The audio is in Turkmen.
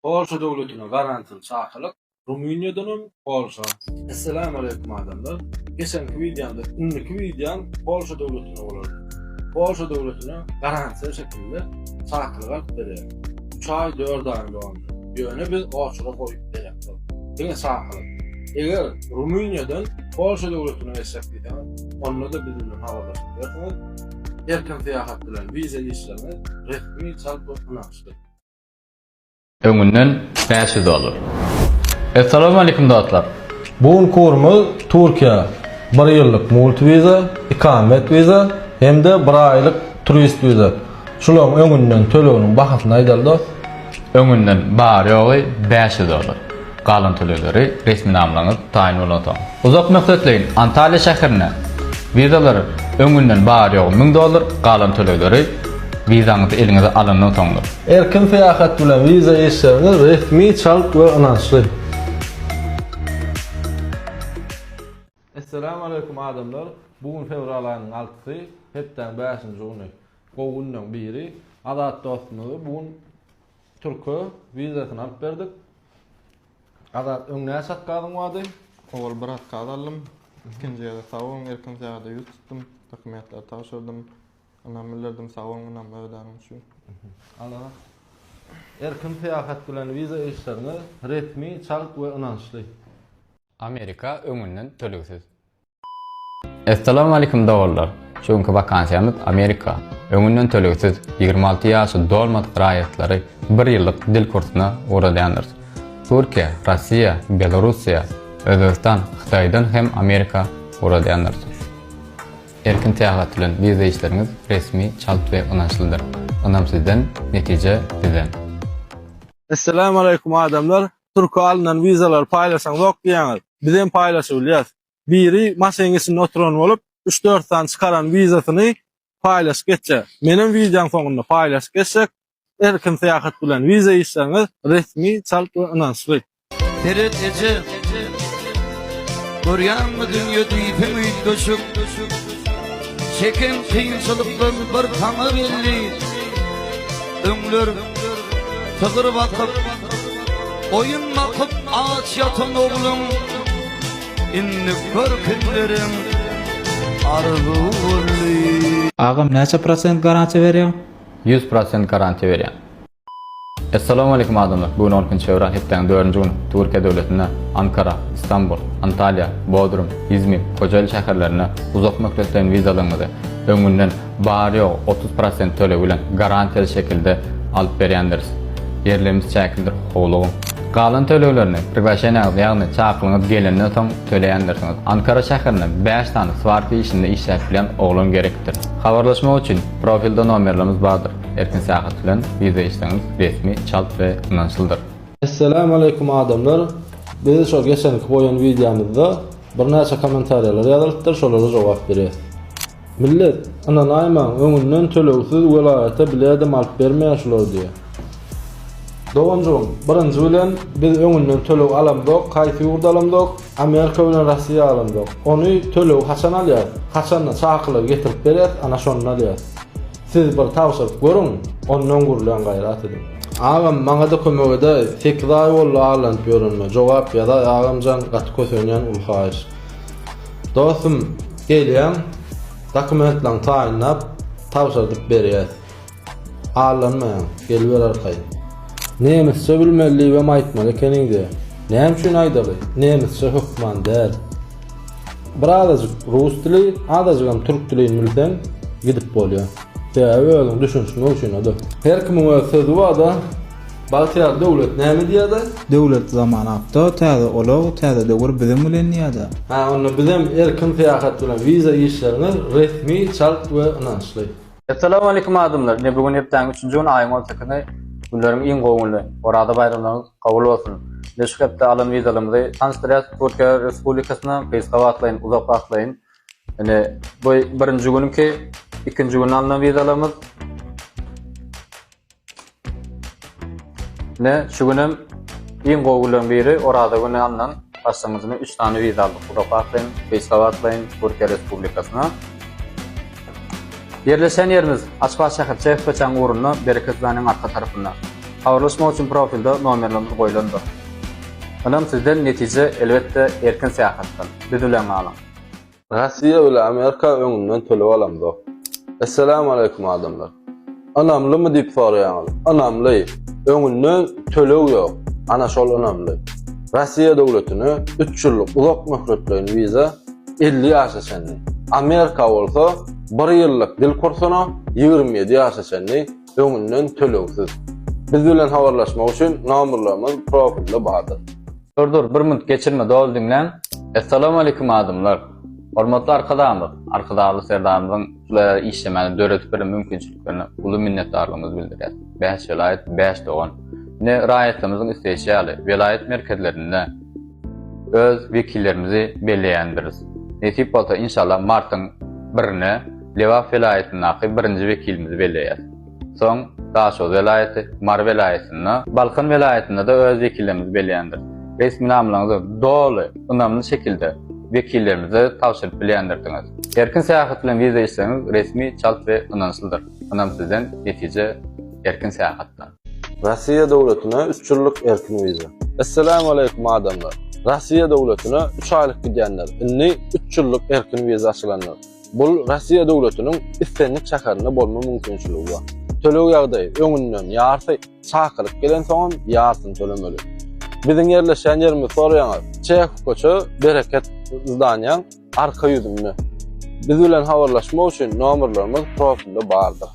Polşa döwletine garantyly çakylyk Ruminiýadanam Polşa. Assalamu alaykum adamlar. Geçenki videomda ünnüki videom Polşa döwletine bolar. Polşa döwletine garantyly şekilde çakylyk alyp berýär. 3 ay 4 ay dowamly. Ýöne biz oçura goýup berýär. Diňe çakylyk. Eger Ruminiýadan Polşa döwletine geçsek onda da bizimle habarlaşyp berýär. Erken seyahat bilen vize işlerine resmi çal dokunaçtı. Öňünden $500. Assalamu alaykum dostlar. Bu kurumuz Türkiye 1 ýyllyk multi viza, ikamet viza hem-de 1 aýlyk turist viza. Şularyň öňünden töleginiň bahasyny aýdal dost. Öňünden bar ýogy $500. Galan töleleri resmi namlaňyz taýin bolan. Uzak maksatlaryň Antalya şäherine vizalary öňünden bar ýogy $1000, galan töleleri vizaňyzy eliňize alandan soňdur. Erkin seyahat bilen viza işlerini resmi çalk ve inançly. Assalamu alaykum adamlar. Bugün fevral aýynyň 6-sy, hepden 5-nji güni. Gowundan biri adat dostumyz bugün Türkiýe vizasyny alyp berdik. Adat öňüne satgadyň wady. Ol bir hatka aldım. İkinci ýerde sawun erkin ýerde ýurt tutdum. Dokumentler taşydym. Anam bildirdim sawundan öwdänim üçin. Allah. Erkin seyahat bilen viza işlerini resmi çalk ve inançly. Amerika öňünden tölegsiz. Assalamu alaykum dowlar. Şoňky vakansiýamyz Amerika. Öňünden tölegsiz 26 ýaşy dolmady raýatlary 1 ýyllyk dil kursyna uğradýandyr. Türkiýe, Rossiýa, Belarusiýa, Özbekistan, Hytaýdan hem Amerika uğradýandyr. Erkin seyahat bilen viza işleriniz resmi çalt we inançlydyr. Onam sizden, netije bizden. Assalamu alaykum adamlar. Türkiýe alynan vizalar paýlaşan zok diýäňiz. Bizem paýlaşyp bilýäs. Biri maşynysyny oturan bolup 3-4 tane çıkaran vizasyny paýlaşyp geçe. Menin videom soňunda paýlaşyp geçsek, erkin seyahat bilen viza işleriniz resmi çalt we inançly. Teretece Görýän mi dünýe düýpem üýtgeşik çeken kynçylyklar bir taňa belli öňler tygyr bakyp oyun makyp ağaç ýatan oglum inni görkünlerim arzuly. Agam näçe prosent garantiýa berýär? 100% garanti berýän. Assalamu alaykum adamlar. Bugün 12-nji fevral hepden 4-nji gün Türkiýe döwletine Ankara, İstanbul, Antalya, Bodrum, İzmir, Kocaeli şäherlerine uzak maksatlaryň vizalaryňyzy öňünden bary 30% töle bilen garantiyeli şekilde alyp berýändir. Yerlerimiz çäkildir, howlugy. Galan tölelerni privaşeňiz ýagny çakylyňyz gelenden soň töleýändirsiňiz. Ankara şäherine 5 tane swarty işinde işläp bilen oglum gerekdir. Habarlaşma üçin profilde nomerlerimiz bardyr. Erkin seyahat bilen viza işleriniz resmi çalt we inançlydyr. Assalamu alaykum adamlar. Biz şol geçenki boýan videomyzda bir näçe kommentariýalar ýazylypdyr, şolara jogap berýär. Millet, ana naýman öňünden tölegsiz welaýata biledim alyp bermeýärler diýär. Dowamjyň birinji bilen biz öňünden töleg alamdyk, kaýsy ýurda alamdyk, Amerika bilen Rossiýa alamdyk. Ony töleg haçan alýar? Haçan çakylyk getirip berýär, ana şonu alýar. Siz bir tawşyryp görüň, ondan gurlan gaýrat edin. Agam maňa da kömek ede, 8 ay boldy alan ýörünme. Jogap ýa-da agamjan gaty kösenýän ulhaýyr. Dostum, gelýän dokumentlaryň taýinlap tawşyryp berýär. Alanmaýan, gelip berer gaý. Nemisçe bilmeli we maýtmaly ekeniňdi. Näme üçin aýdaly? Nemisçe hökman däl. Birazajyk rus dili, azajyk türk dilini bilsen gidip bolýar. Özüň düşünşini ölçünedi. Her kimin öz sözü bar da. Baltyar döwlet näme diýär? Döwlet zamanapda täze olaw, täze döwür bilen bilen ýa-da. Ha, onu bizem erkin seyahat bilen viza işlerini resmi çalt we inançly. Assalamu alaykum adamlar. Ne bugün hepden 3-nji gün aýyň 18-ni günleriň iň gowunly. Orada bayramlaryňyz kabul bolsun. Şu hepde alan vizalarymyzy Tanzania Türkiýe Respublikasyna peýska atlaýyn, uzak atlaýyn. Yani bu birinji günki, ikinji gün alınan vizalarymyz ne şu günem iň gowulan biri orada güne alınan başlangyjyny 3 tane viza aldyk. Uzak atlaýyn, peýska atlaýyn Türkiýe Respublikasyna. Yerleşen yerimiz Açbağ şäher Çeýip geçen uruny Bereketliňiň arka tarapynda. Habarlaşma üçün profilde nomerlerimiz koyulandı. Anam sizden netice elbette erkin seyahattan. Düdülen alın. Rossiya bilen Amerika öňünden tölep alamdy. Assalamu alaykum adamlar. Anamlymy diýip soraýaňyz. Anamly. Öňünden tölep ýok. Ana şol anamly. Rossiya döwletini 3 ýyllyk uzak möhletleýän wiza 50 ýaşa çenli. Amerika bolsa 1 ýyllyk dil kursuny 27 ýaşa çenli öňünden tölepsiz. Biz bilen habarlaşmak üçin nomerlerimiz profilde bardyr. Dur, bir minut geçirme, dol dinlen. Assalamu alaykum adamlar. Hormatly arkadaşlar, arkadaşlar serdamyzyň işlemeni döretip beren mümkinçiliklerine uly minnetdarlygymyzy bildirýär. 5 vilayet, 5 dogan. Ne raýatymyzyň isleýişi vilayet merkezlerinde öz wekillerimizi belleýändiriz. Nesip bolsa inşallah martyň 1-ne Lewaf vilayetindäki 1-nji wekilimizi belleýär. Soň Daşoz vilayeti, Mar vilayetinde, Balkan vilayetinde de öz wekillerimizi belleýändir. Resmi namlaryňyzy dolu, önemli şekilde vekillerimize tavsiye bilýändirdiňiz. Erkin seyahat bilen viza isleňiz resmi, çalt we ynançlydyr. Anam sizden netice erkin seyahatdan. Rossiya döwletine 3 ýyllyk erkin wiza. Assalamu alaykum adamlar. Rossiya döwletine 3 aýlyk gidýänler inni 3 ýyllyk erkin wiza açylanýar. Bul Rossiya döwletiniň istenlik şäherine bolma mümkinçiligi bar. Tölew ýagdaýy öňünden ýarty çakylyp gelen soň ýartyn tölemeli. Biziň yerleşen ýerimiz soraýaňyz. Çeх koçu bereket zdaniýaň arka ýüzünde. Biz bilen habarlaşmak üçin nomerlerimiz profilde bardyr.